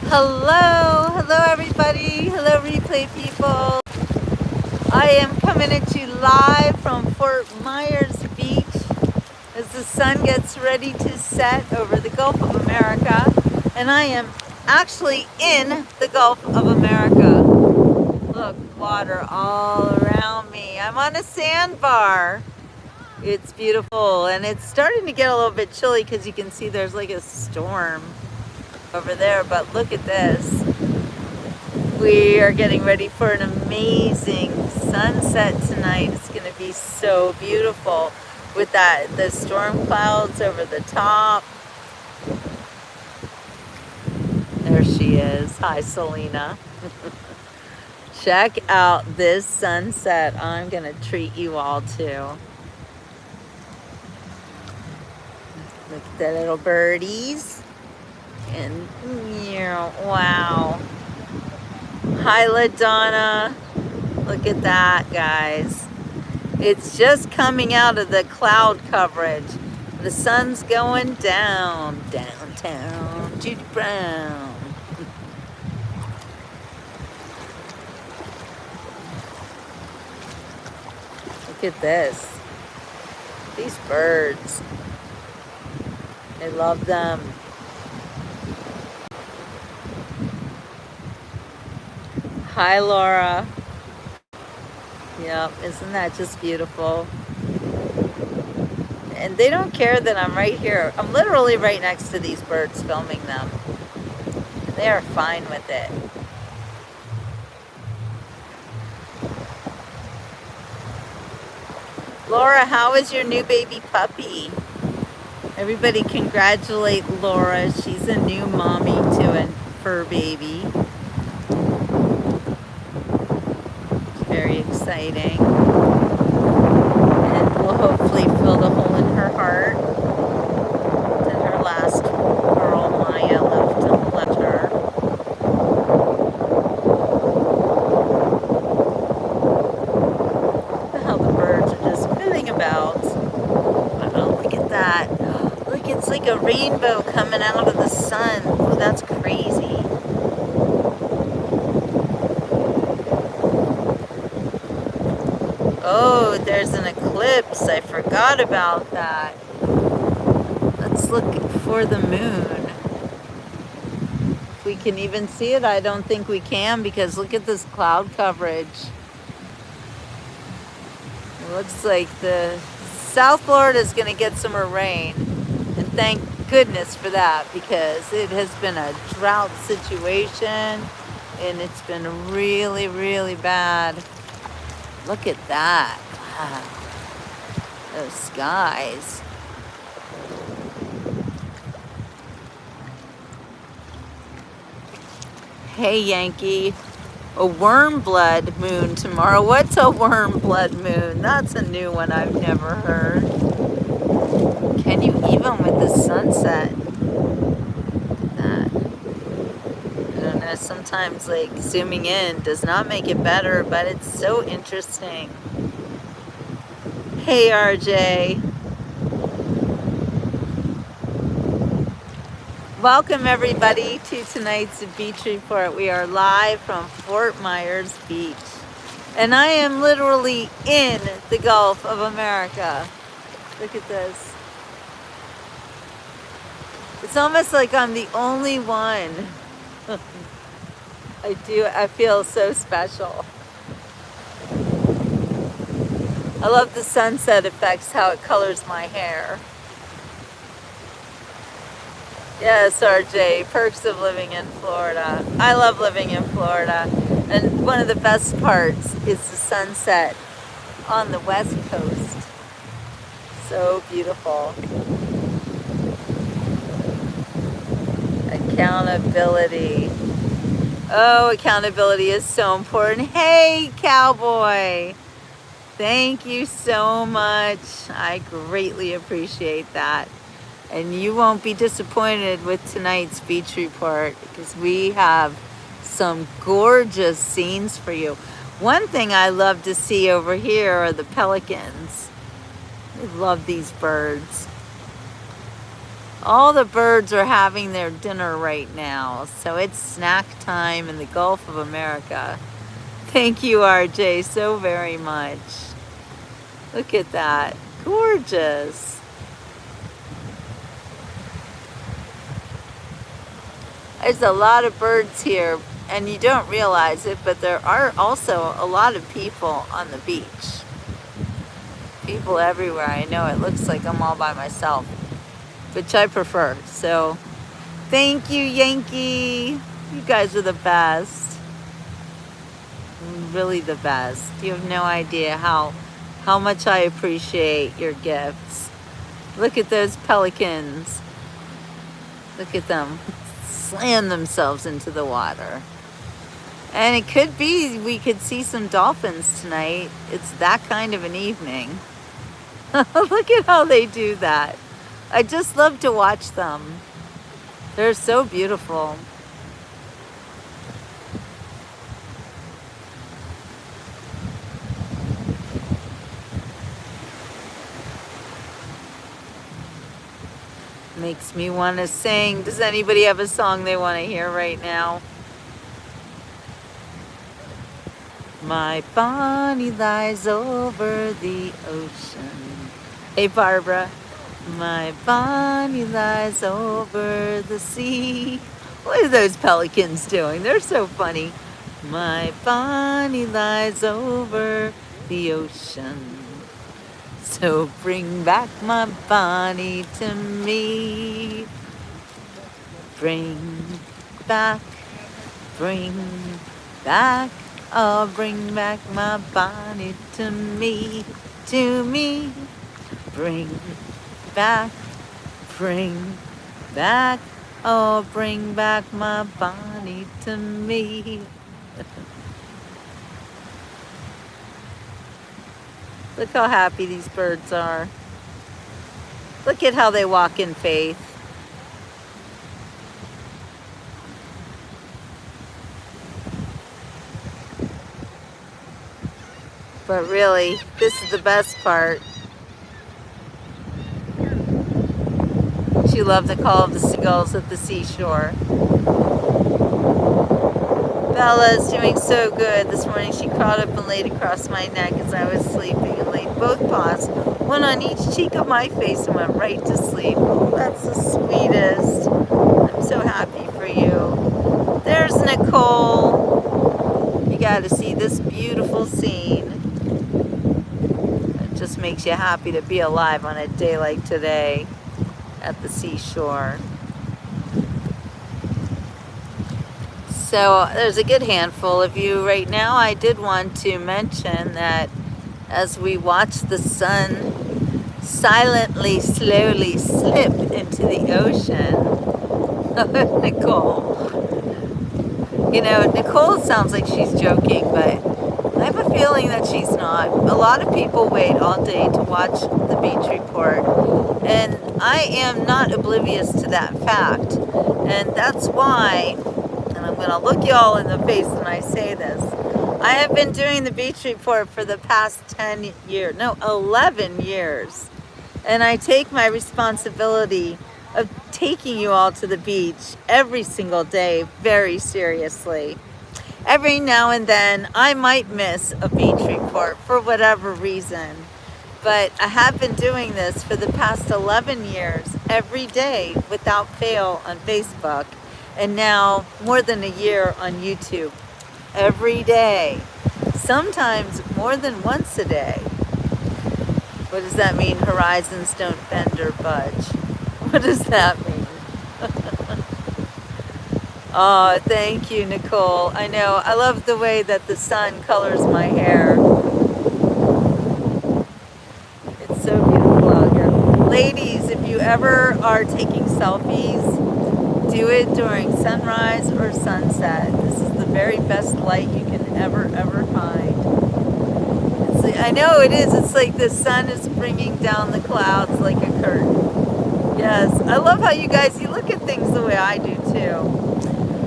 Hello everybody, hello replay people. I am coming at you live from Fort Myers Beach as the sun gets ready to set over the Gulf of America. And I am actually in the Gulf of America. Look, water all around me. I'm on a sandbar. It's beautiful and it's starting to get a little bit chilly because you can see there's like a storm over there, but look at this. We are getting ready for an amazing sunset tonight. It's going to be so beautiful with the storm clouds over the top. There she is. Hi, Selena. Check out this sunset. I'm going to treat you all to. Look at the little birdies. And wow. Hi, LaDonna. Look at that, guys. It's just coming out of the cloud coverage. The sun's going down. Downtown Judy Brown. Look at this. These birds. I love them. Hi, Laura. Yep, isn't that just beautiful? And they don't care that I'm right here. I'm literally right next to these birds filming them. And they are fine with it. Laura, how is your new baby puppy? Everybody congratulate Laura. She's a new mommy to a fur baby. Very exciting. And we'll hopefully fill the hole in her heart that her last girl, Maya, left her. Look how the birds are just milling about. Wow, look at that. Look, it's like a rainbow coming out of the sun. Oh, that's crazy. Oh, there's an eclipse. I forgot about that. Let's look for the moon. If we can even see it, I don't think we can because look at this cloud coverage. It looks like the South Florida is going to get some more rain. And thank goodness for that because it has been a drought situation and it's been really, really bad. Look at that. Wow. Those skies. Hey, Yankee. A worm blood moon tomorrow. What's a worm blood moon? That's a new one I've never heard. Can you even with the sunset? That. I don't know. Sometimes like zooming in does not make it better, but it's so interesting. Hey, RJ. Welcome everybody to tonight's beach report. We are live from Fort Myers Beach. And I am literally in the Gulf of America. Look at this. It's almost like I'm the only one. I feel so special. I love the sunset effects, how it colors my hair. Yes, RJ, perks of living in Florida. I love living in Florida. And one of the best parts is the sunset on the West Coast. So beautiful. Accountability. Oh, accountability is so important. Hey, cowboy. Thank you so much. I greatly appreciate that. And you won't be disappointed with tonight's beach report because we have some gorgeous scenes for you. One thing I love to see over here are the pelicans. I love these birds. All the birds are having their dinner right now, so it's snack time in the Gulf of America. Thank you, RJ, so very much. Look at that. Gorgeous. There's a lot of birds here, and you don't realize it, but there are also a lot of people on the beach. People everywhere. I know it looks like I'm all by myself, which I prefer. So, thank you, Yankee. You guys are the best. Really the best. You have no idea how much I appreciate your gifts. Look at those pelicans. Look at them slam themselves into the water. And it could be we could see some dolphins tonight. It's that kind of an evening. Look at how they do that. I just love to watch them. They're so beautiful. Makes me want to sing. Does anybody have a song they want to hear right now? My Bonnie lies over the ocean. Hey, Barbara. My Bonnie lies over the sea. What are those pelicans doing? They're so funny. My Bonnie lies over the ocean. So bring back my Bonnie to me. Bring back, oh, bring back my Bonnie to me, Bring back, oh, bring back my Bonnie to me. Look how happy these birds are. Look at how they walk in faith. But really, this is the best part. You love the call of the seagulls at the seashore. Bella's doing so good. This morning she crawled up and laid across my neck as I was sleeping and laid both paws, one on each cheek of my face, and went right to sleep. Oh, that's the sweetest. I'm so happy for you. There's Nicole. You got to see this beautiful scene. It just makes you happy to be alive on a day like today at the seashore. So there's a good handful of you right now. I did want to mention that as we watch the sun silently, slowly slip into the ocean. Nicole. You know, Nicole sounds like she's joking, but I have a feeling that she's not. A lot of people wait all day to watch the beach report, and I am not oblivious to that fact. And that's why, and I'm going to look y'all in the face when I say this, I have been doing the beach report for the past 11 years. And I take my responsibility of taking you all to the beach every single day very seriously. Every now and then I might miss a beach report for whatever reason, but I have been doing this for the past 11 years every day without fail on Facebook, and now more than a year on YouTube. Every day, sometimes more than once a day. What does that mean? Horizons don't bend or budge. What does that mean? Oh, thank you, Nicole. I know. I love the way that the sun colors my hair. It's so beautiful out here. Ladies, if you ever are taking selfies, do it during sunrise or sunset. This is the very best light you can ever find. I know it is. It's like the sun is bringing down the clouds like a curtain. Yes, I love how you guys, you look at things the way I do too.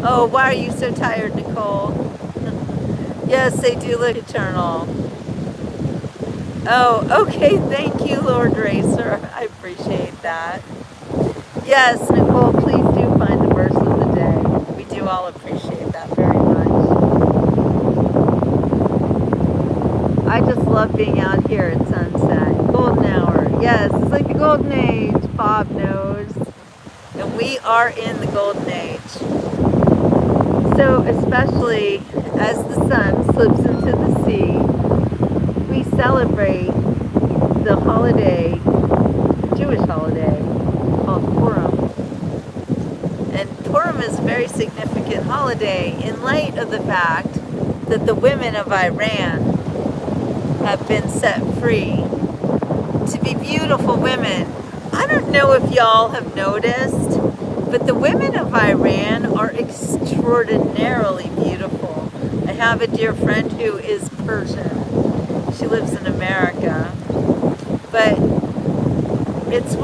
Oh, why are you so tired, Nicole? Yes, they do look eternal. Oh, okay. Thank you, Lord Racer. I appreciate that. Yes, Nicole, please do find the verse of the day. We do all appreciate that very much. I just love being out here at sunset. Golden hour. Yes, it's like the golden age. Bob knows. And we are in the golden age. So especially as the sun slips into the sea, we celebrate the holiday, Jewish holiday, called Purim. And Purim is a very significant holiday in light of the fact that the women of Iran have been set free to be beautiful women. I don't know if y'all have noticed, but the women of Iran are extraordinarily beautiful. I have a dear friend who is Persian. She lives in America. But it's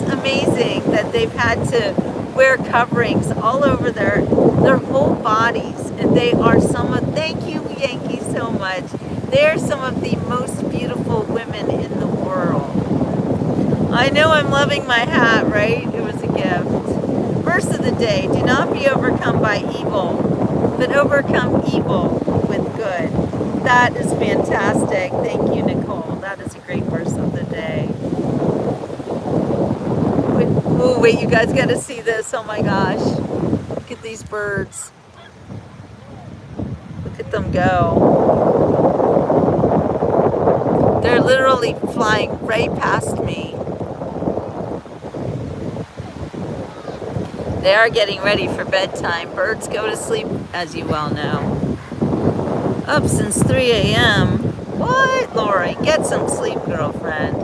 amazing that they've had to wear coverings all over their whole bodies, and they are some of, thank you Yankee so much, they are some of the most beautiful women in the world. I know I'm loving my hat, right? It was a gift. Verse of the day: do not be overcome by evil, but overcome evil with good. That is fantastic. Thank you, Nicole. That is a great verse of the day. Oh, wait, you guys got to see this. Oh my gosh. Look at these birds. Look at them go. They're literally flying right past me. They are getting ready for bedtime. Birds go to sleep, as you well know. Up since 3 a.m. What, Lori? Get some sleep, girlfriend.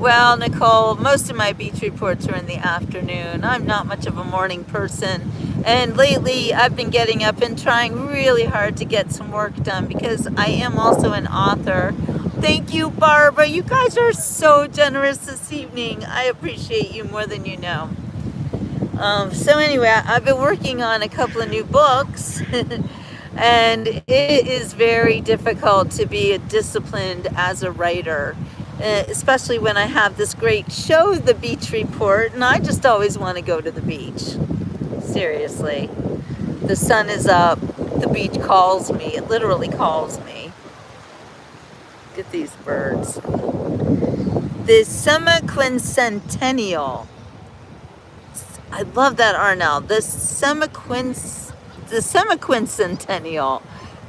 Well, Nicole, most of my beach reports are in the afternoon. I'm not much of a morning person. And lately, I've been getting up and trying really hard to get some work done because I am also an author. Thank you, Barbara. You guys are so generous this evening. I appreciate you more than you know. So anyway, I've been working on a couple of new books. And it is very difficult to be disciplined as a writer. Especially when I have this great show, The Beach Report, and I just always want to go to the beach. Seriously. The sun is up. The beach calls me. It literally calls me. Look at these birds. The semiquincentennial. I love that, Arnell. The semiquincentennial.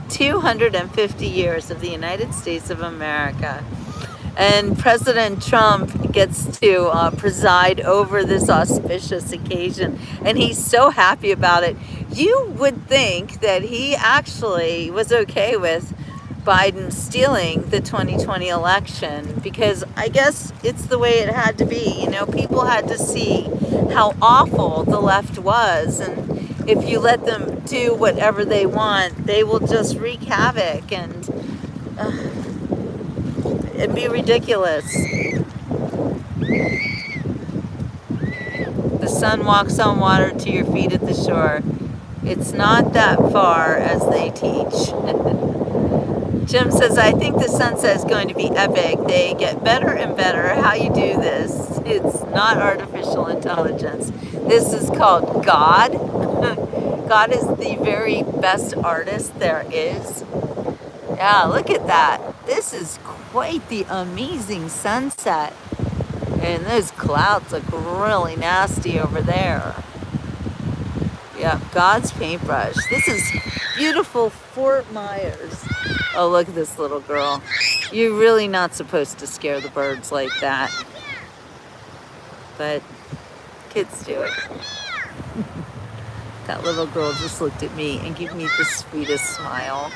250 years of the United States of America. And President Trump gets to preside over this auspicious occasion, and he's so happy about it. You would think that he actually was okay with Biden stealing the 2020 election, because I guess it's the way it had to be. You know, people had to see how awful the left was, and if you let them do whatever they want, they will just wreak havoc and be ridiculous. The sun walks on water to your feet at the shore. It's not that far, as they teach. Jim says, I think the sunset is going to be epic. They get better and better. How you do this? It's not artificial intelligence. This is called God. God is the very best artist there is. Yeah, look at that. This is quite the amazing sunset. And those clouds look really nasty over there. Yeah, God's paintbrush. This is beautiful Fort Myers. Oh, look at this little girl. You're really not supposed to scare the birds like that. But kids do it. That little girl just looked at me and gave me the sweetest smile.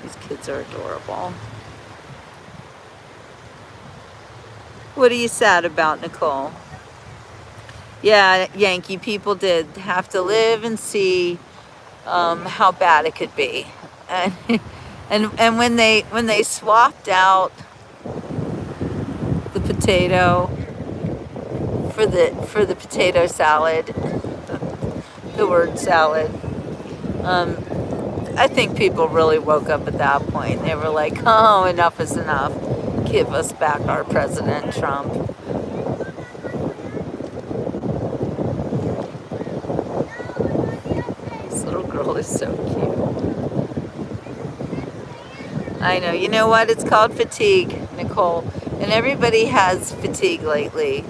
These kids are adorable. What are you sad about, Nicole? Yeah, Yankee, people did have to live and see how bad it could be. And when they swapped out the potato for the potato salad, the word salad, I think people really woke up at that point. They were like, oh, enough is enough. give us back our President Trump. This little girl is so cute. I know. You know what? It's called fatigue, Nicole. And everybody has fatigue lately.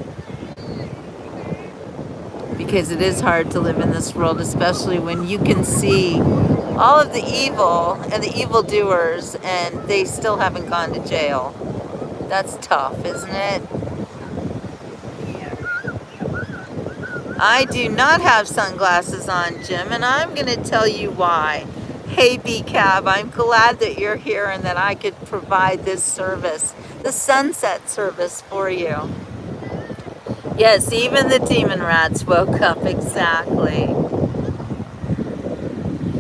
Because it is hard to live in this world, especially when you can see all of the evil and the evildoers and they still haven't gone to jail. That's tough, isn't it? I do not have sunglasses on, Jim, and I'm going to tell you why. Hey, B-Cab, I'm glad that you're here and that I could provide this service, the sunset service for you. Yes, even the demon rats woke up, exactly.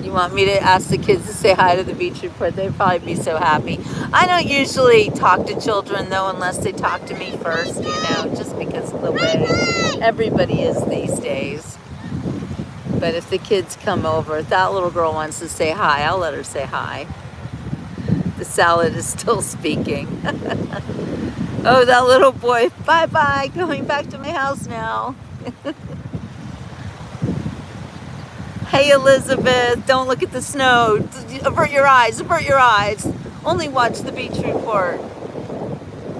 You want me to ask the kids to say hi to the beach report? They'd probably be so happy. I don't usually talk to children, though, unless they talk to me first, just because of the way everybody is these days. But if the kids come over, if that little girl wants to say hi, I'll let her say hi. The salad is still speaking. Oh, that little boy, bye-bye, going back to my house now. Hey, Elizabeth, don't look at the snow. Avert your eyes, avert your eyes. Only watch the beach report.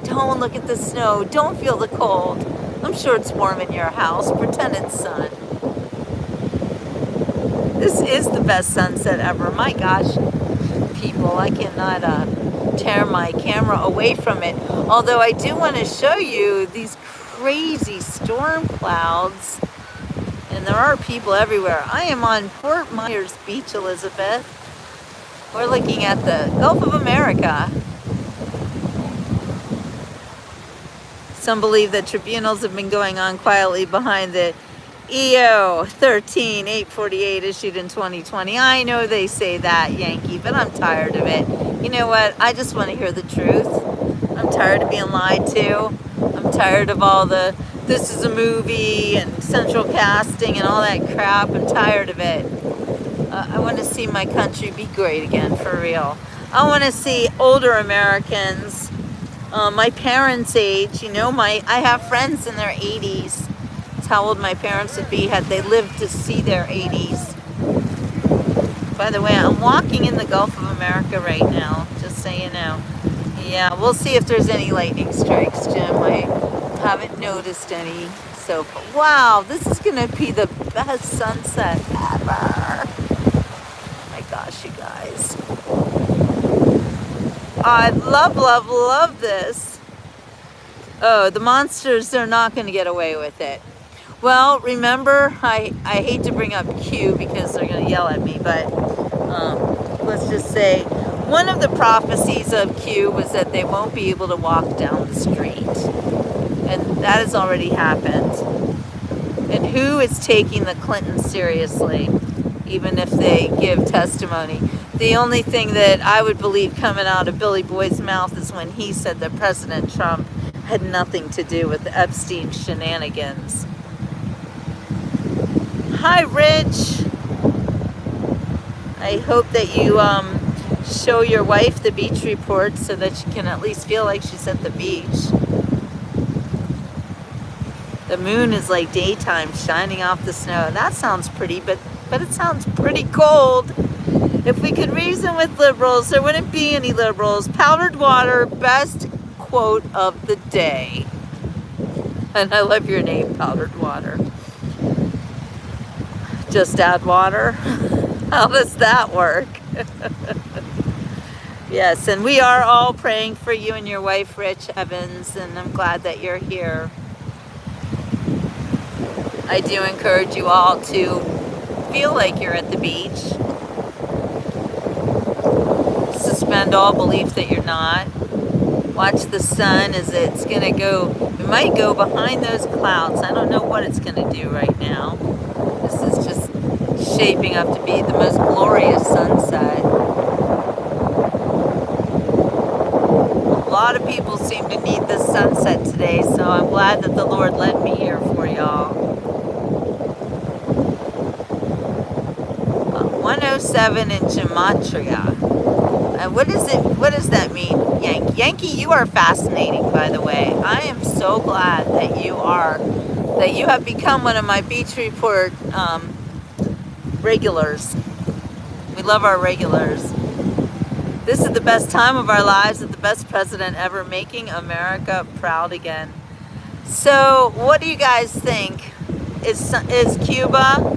Don't look at the snow. Don't feel the cold. I'm sure it's warm in your house. Pretend it's sun. This is the best sunset ever. My gosh, people, I cannot tear my camera away from it. Although I do want to show you these crazy storm clouds. And there are people everywhere. I am on Fort Myers Beach, Elizabeth. We're looking at the Gulf of America. Some believe that tribunals have been going on quietly behind the EO 13848 issued in 2020. I know they say that, Yankee, but I'm tired of it. You know what? I just want to hear the truth. I'm tired of being lied to. I'm tired of all the this is a movie and central casting and all that crap. I'm tired of it. I want to see my country be great again, for real. I want to see older Americans, my parents' age. I have friends in their 80s. That's how old my parents would be had they lived to see their 80s. By the way, I'm walking in the Gulf of America right now, just so you know. Yeah, we'll see if there's any lightning strikes, Jim. I haven't noticed any. So, wow, this is going to be the best sunset ever. My gosh, you guys. I love this. Oh, the monsters, they're not going to get away with it. Well, remember, I hate to bring up Q because they're going to yell at me, but let's just say one of the prophecies of Q was that they won't be able to walk down the street. And that has already happened. And who is taking the Clintons seriously, even if they give testimony? The only thing that I would believe coming out of Billy Boy's mouth is when he said that President Trump had nothing to do with the Epstein shenanigans. Hi, Rich. I hope that you show your wife the beach report so that she can at least feel like she's at the beach. The moon is like daytime shining off the snow. That sounds pretty, but it sounds pretty cold. If we could reason with liberals, there wouldn't be any liberals. Powdered water, best quote of the day. And I love your name, Powdered Water. Just add water. How does that work? Yes, and we are all praying for you and your wife, Rich Evans, and I'm glad that you're here. I do encourage you all to feel like you're at the beach. Suspend all belief that you're not. Watch the sun as it's going to go. It might go behind those clouds. I don't know what it's going to do right now. This is just shaping up to be the most glorious sunset. A lot of people seem to need this sunset today, so I'm glad that the Lord led me here for y'all. 107 in Gematria. What is it? What does that mean, Yankee? Yankee, you are fascinating, by the way. I am so glad that you have become one of my Beach Report regulars. We love our regulars. This is the best time of our lives with the best president ever, making America proud again. So, what do you guys think? Is Cuba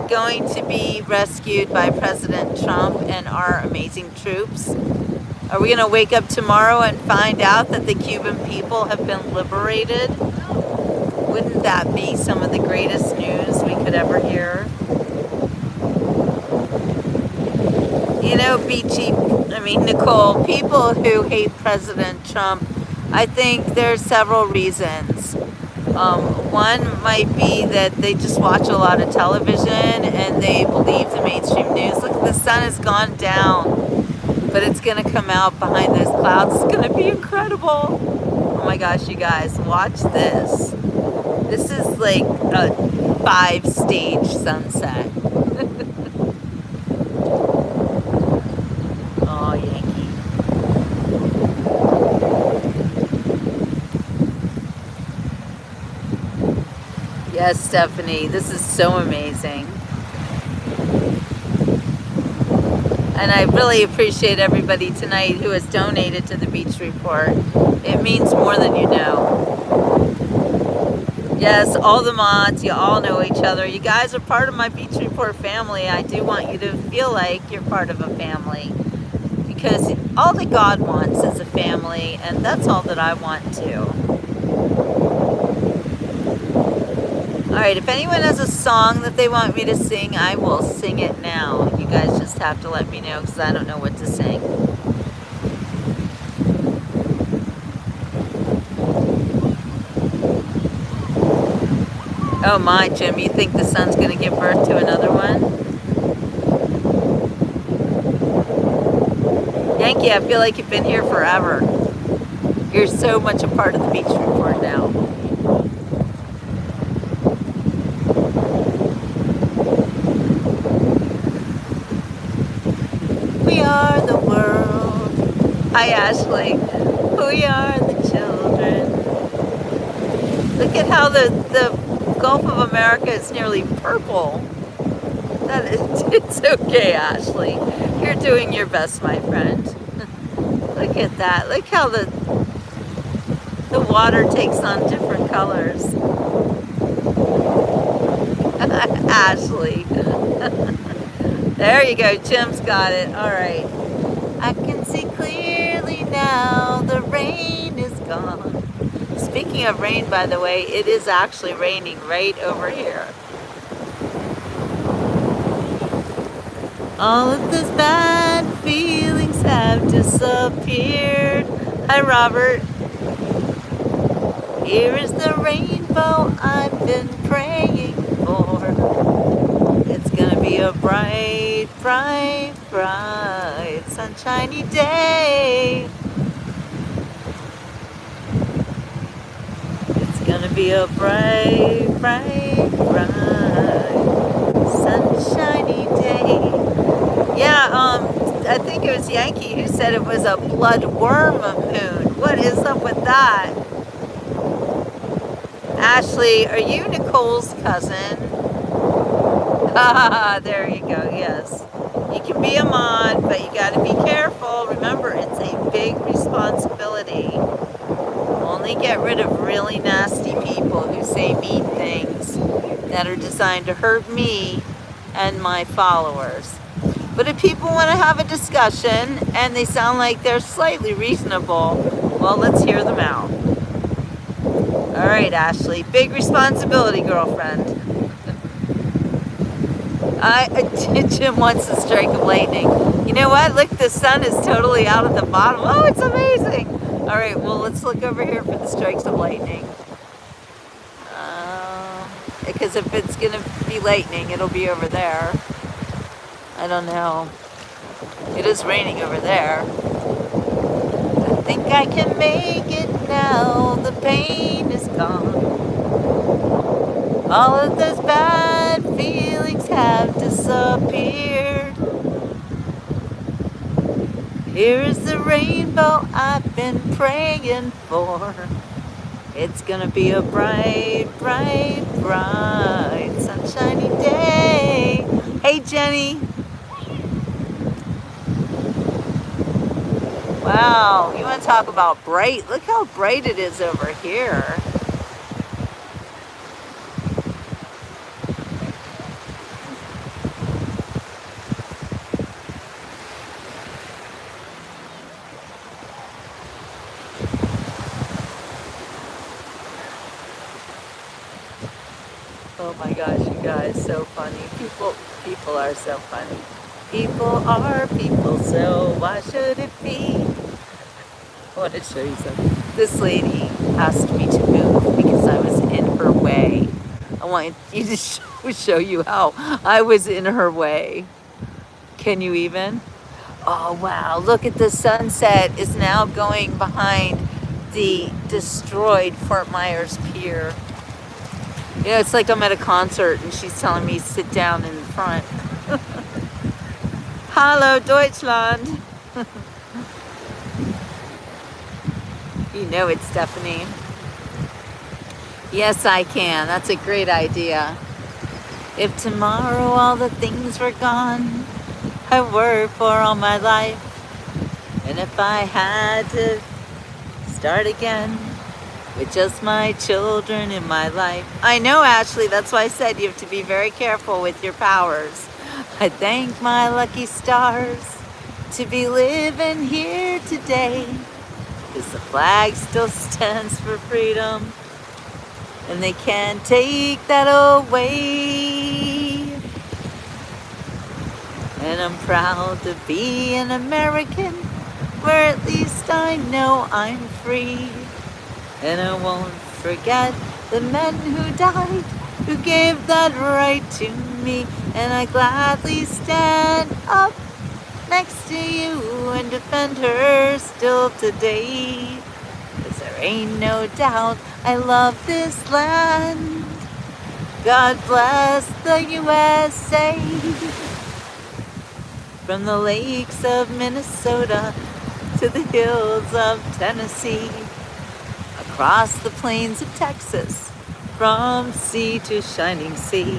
going to be rescued by President Trump and our amazing troops? Are we going to wake up tomorrow and find out that the Cuban people have been liberated? Wouldn't that be some of the greatest news we could ever hear? You know, Nicole, people who hate President Trump, I think there's several reasons. One might be that they just watch a lot of television and they believe the mainstream news. Look, the sun has gone down, but it's going to come out behind those clouds. It's going to be incredible. Oh my gosh, you guys, watch this. This is like a 5-stage sunset. Oh, Yankee. Yes, Stephanie, this is so amazing. And I really appreciate everybody tonight who has donated to the Beach Report. It means more than you know. Yes, all the mods, you all know each other. You guys are part of my Beach Report family. I do want you to feel like you're part of a family. Because all that God wants is a family, and that's all that I want too. Alright, if anyone has a song that they want me to sing, I will sing it now. You guys just have to let me know because I don't know what to sing. Oh my, Jim, you think the sun's going to give birth to another one? Yankee, I feel like you've been here forever. You're so much a part of the Beach Report now. We are the world. Hi, Ashley. We are the children. Look at how the Gulf of America is nearly purple. It's okay, Ashley. You're doing your best, my friend. Look at that. Look how the water takes on different colors. Ashley. There you go. Jim's got it. All right. I can see clearly now. The rain is gone. Speaking of rain, by the way, it is actually raining right over here. All of those bad feelings have disappeared. Hi, Robert. Here is the rainbow I've been praying for. It's gonna be a bright, bright, bright, sunshiny day. It's gonna be a bright, bright, bright, sunshiny day. Yeah, I think it was Yankee who said it was a blood worm moon. What is up with that? Ashley, are you Nicole's cousin? Ah, there you go, yes. You can be a mod, but you gotta be careful. Remember, it's a big responsibility. Only get rid of really nasty people who say mean things that are designed to hurt me and my followers. But if people want to have a discussion and they sound like they're slightly reasonable, well, let's hear them out. All right, Ashley, big responsibility, girlfriend. Jim wants a strike of lightning. You know what? Look, the sun is totally out at the bottom. Oh, it's amazing. All right, well, let's look over here for the strikes of lightning. Because if it's going to be lightning, it'll be over there. I don't know. It is raining over there. I think I can make it now. The pain is gone. All of those bad feelings have disappeared. Here's the rainbow I've been praying for. It's gonna be a bright, bright, bright, sunshiny day. Hey, Jenny. Wow, you want to talk about bright? Look how bright it is over here. Oh my gosh, you guys, so funny. People are so funny. People are people, so why should it be? I want to show you something. This lady asked me to move because I was in her way. I want you to show you how I was in her way. Can you even? Oh wow, look at the sunset is now going behind the destroyed Fort Myers Pier. Yeah, it's like I'm at a concert and she's telling me to sit down in the front. Hallo Deutschland. You know it, Stephanie. Yes, I can. That's a great idea. If tomorrow all the things were gone I worked for all my life, and if I had to start again with just my children in my life. I know, Ashley, that's why I said you have to be very careful with your powers. I thank my lucky stars to be living here today, because the flag still stands for freedom, and they can't take that away. And I'm proud to be an American, where at least I know I'm free. And I won't forget the men who died, who gave that right to me. And I gladly stand up next to you and defend her still today. 'Cause there ain't no doubt I love this land. God bless the USA. From the lakes of Minnesota to the hills of Tennessee, across the plains of Texas, from sea to shining sea,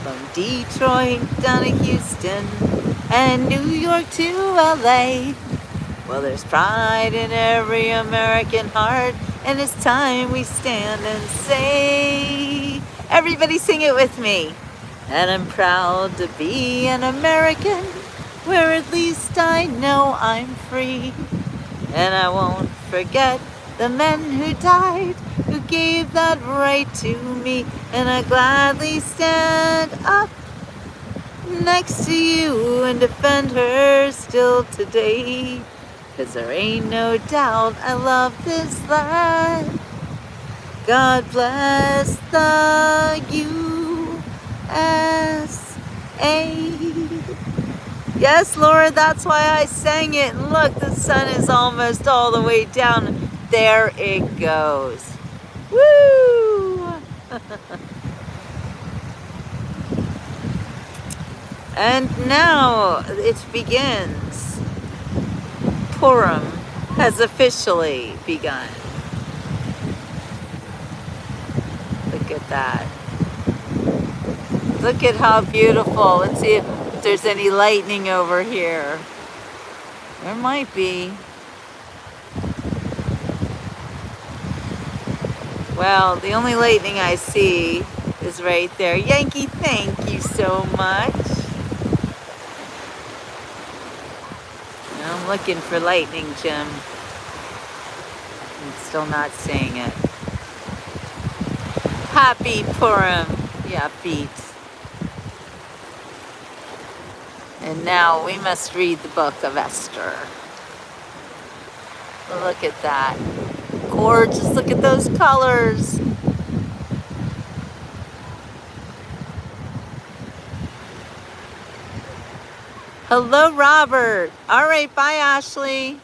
from Detroit down to Houston and New York to LA. Well, there's pride in every American heart, and it's time we stand and say, everybody sing it with me. And I'm proud to be an American, where at least I know I'm free. And I won't forget the men who died, who gave that right to me. And I gladly stand up next to you and defend her still today. 'Cause there ain't no doubt I love this land. God bless the USA. Yes, Laura, that's why I sang it. And look, the sun is almost all the way down. There it goes. Woo! And now it begins. Purim has officially begun. Look at that. Look at how beautiful. Let's see if there's any lightning over here. There might be. Well, the only lightning I see is right there. Yankee, thank you so much. I'm looking for lightning, Jim. I'm still not seeing it. Happy Purim. Yeah, feet. And now we must read the book of Esther. Look at that. Gorgeous. Look at those colors. Hello, Robert. All right, bye, Ashley.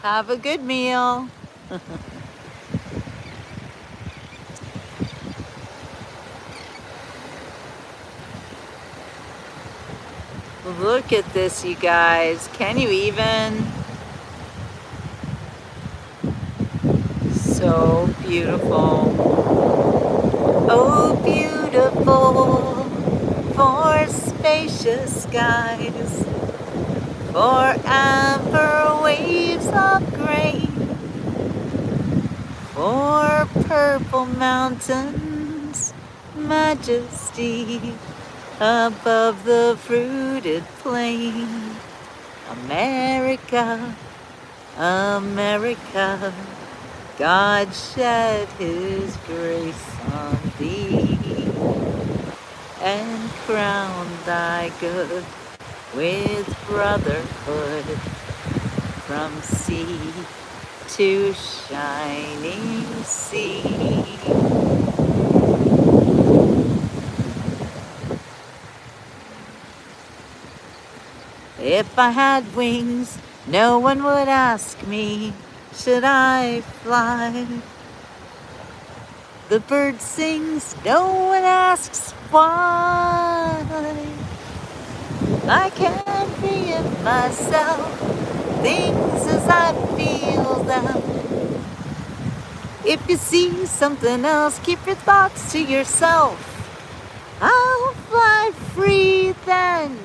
Have a good meal. Look at this, you guys. Can you even? So beautiful. Oh, beautiful for spacious skies, for amber waves of grain, for purple mountains, majesty above the fruited plain. America, America, God shed his grace on thee and crown thy good with brotherhood from sea to shining sea. If I had wings, no one would ask me, should I fly? The bird sings, no one asks why. I can't be in myself, things as I feel them. If you see something else, keep your thoughts to yourself. I'll fly free then.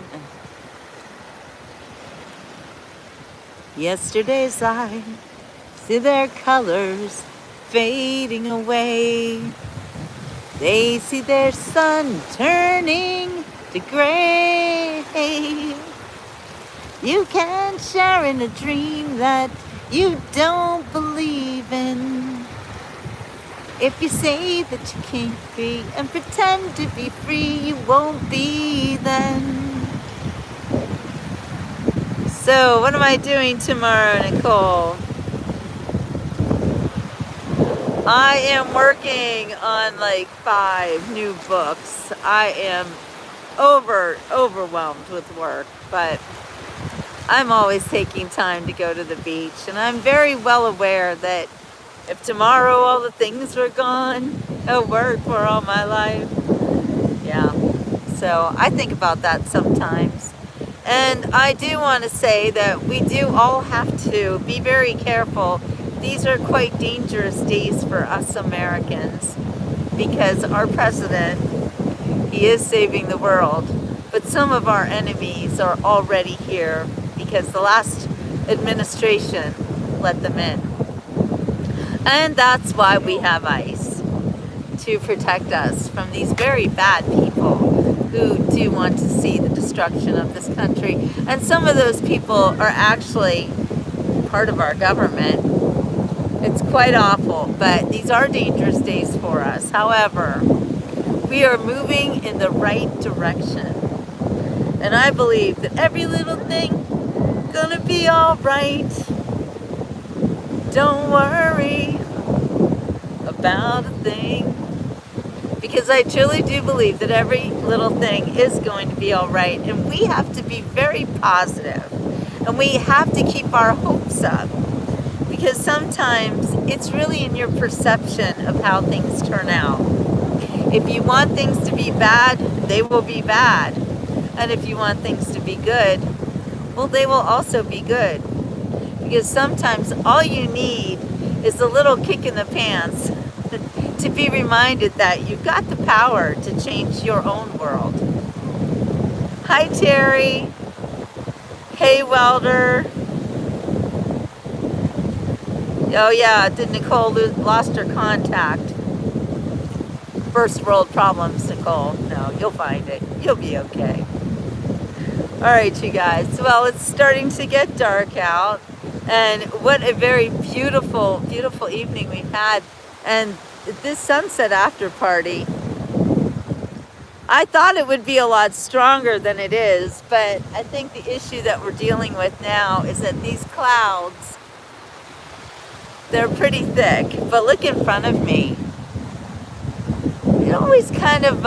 Yesterday's eyes see their colors fading away. They see their sun turning to gray. You can't share in a dream that you don't believe in. If you say that you can't be and pretend to be free, you won't be then. So, what am I doing tomorrow, Nicole? I am working on like 5 new books. I am overwhelmed with work, but I'm always taking time to go to the beach, and I'm very well aware that if tomorrow all the things were gone, I worked for all my life. Yeah, so I think about that sometimes. And I do want to say that we do all have to be very careful. These are quite dangerous days for us Americans because our president, he is saving the world, but some of our enemies are already here because the last administration let them in. And that's why we have ICE, to protect us from these very bad people who do want to see the destruction of this country. And some of those people are actually part of our government. It's quite awful, but these are dangerous days for us. However, we are moving in the right direction. And I believe that every little thing gonna be all right. Don't worry about a thing. Because I truly do believe that every little thing is going to be all right. And we have to be very positive. And we have to keep our hopes up. Because sometimes it's really in your perception of how things turn out. If you want things to be bad, they will be bad. And if you want things to be good, well, they will also be good. Because sometimes all you need is a little kick in the pants to be reminded that you've got the power to change your own world. Hi, Terry. Hey, Welder. Oh, yeah, did Nicole lost her contact? First world problems, Nicole. No, you'll find it. You'll be okay. All right, you guys. Well, it's starting to get dark out. And what a very beautiful, beautiful evening we've had. And this sunset after party, I thought it would be a lot stronger than it is, but I think the issue that we're dealing with now is that these clouds, they're pretty thick. But look in front of me. It always kind of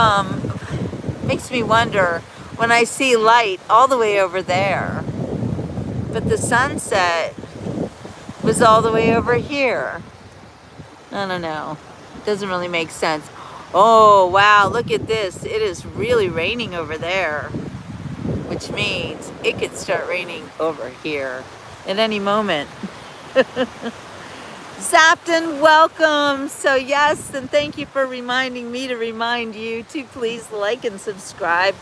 makes me wonder when I see light all the way over there. But the sunset was all the way over here. I don't know. It doesn't really make sense. Oh, wow, look at this. It is really raining over there. which means it could start raining over here at any moment. Zapton, welcome. So yes, and thank you for reminding me to remind you to please like and subscribe.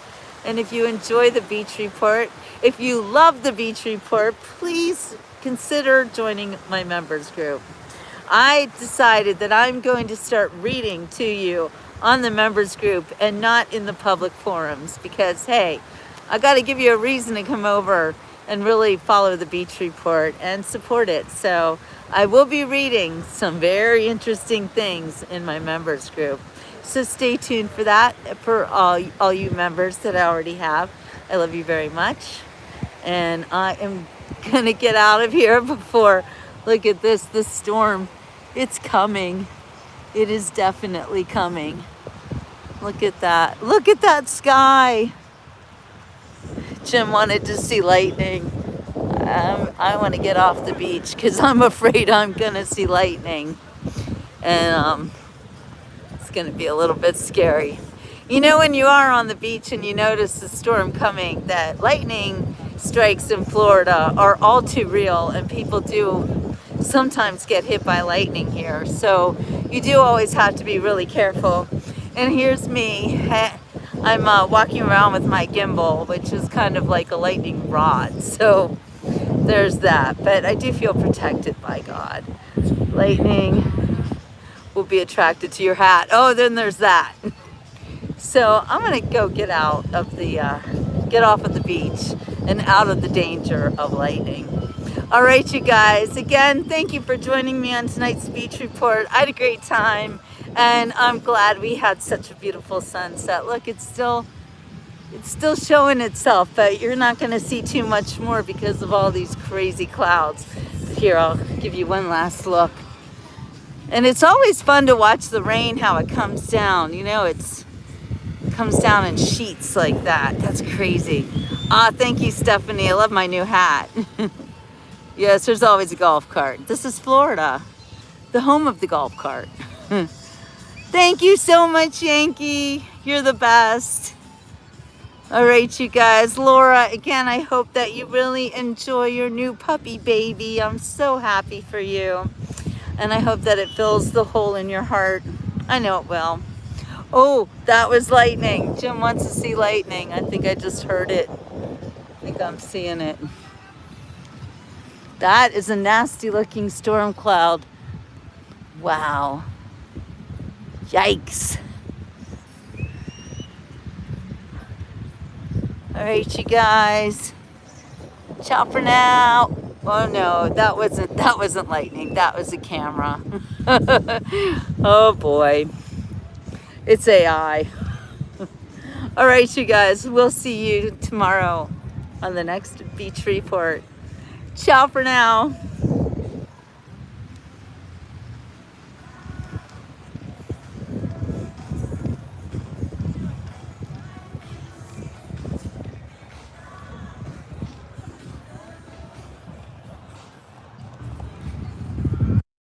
And if you enjoy the Beach Report, if you love the Beach Report, please consider joining my members group. I decided that I'm going to start reading to you on the members group and not in the public forums because, hey, I got to give you a reason to come over and really follow the Beach Report and support it. So I will be reading some very interesting things in my members group. So stay tuned for that. For all you members that I already have, I love you very much. And I am gonna get out of here before, look at this storm. It's coming. It is definitely coming. Look at that. Look at that sky. Jim wanted to see lightning. I want to get off the beach because I'm afraid I'm gonna see lightning. And it's gonna be a little bit scary. You know, when you are on the beach and you notice the storm coming, that lightning strikes in Florida are all too real, and people do sometimes get hit by lightning here. So you do always have to be really careful. And here's me. I'm walking around with my gimbal, which is kind of like a lightning rod. So there's that. But I do feel protected by God. Lightning will be attracted to your hat. Oh, then there's that. So I'm gonna go get off of the beach and out of the danger of lightning. All right, you guys. Again, thank you for joining me on tonight's Beach Report. I had a great time, and I'm glad we had such a beautiful sunset. Look, it's still showing itself, but you're not gonna see too much more because of all these crazy clouds. Here, I'll give you one last look. And it's always fun to watch the rain, how it comes down. You know, it comes down in sheets like that. That's crazy. Thank you, Stephanie. I love my new hat. Yes, there's always a golf cart. This is Florida, the home of the golf cart. Thank you so much, Yankee. You're the best. All right, you guys. Laura, again, I hope that you really enjoy your new puppy baby. I'm so happy for you. And I hope that it fills the hole in your heart. I know it will. Oh, that was lightning. Jim wants to see lightning. I think I just heard it. I think I'm seeing it. That is a nasty looking storm cloud. Wow. Yikes. All right, you guys. Ciao for now. Oh no, that wasn't lightning. That was a camera. Oh boy. It's AI. All right, you guys. We'll see you tomorrow on the next Beach Report. Ciao for now.